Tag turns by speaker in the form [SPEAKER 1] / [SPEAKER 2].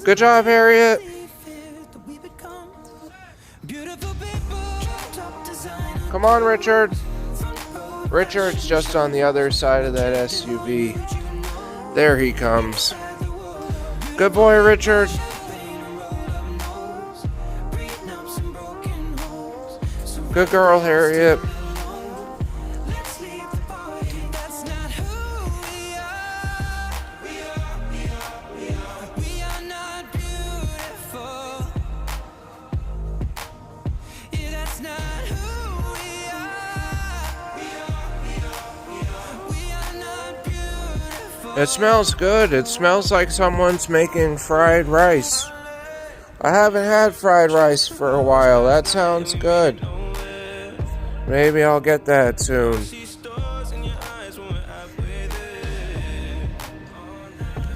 [SPEAKER 1] Good job, Harriet. Come on, Richard. Richard's just on the other side of that SUV. There he comes. Good boy, Richard. Good girl, Harriet. It smells good. It smells like someone's making fried rice. I haven't had fried rice for a while. That sounds good. Maybe I'll get that soon.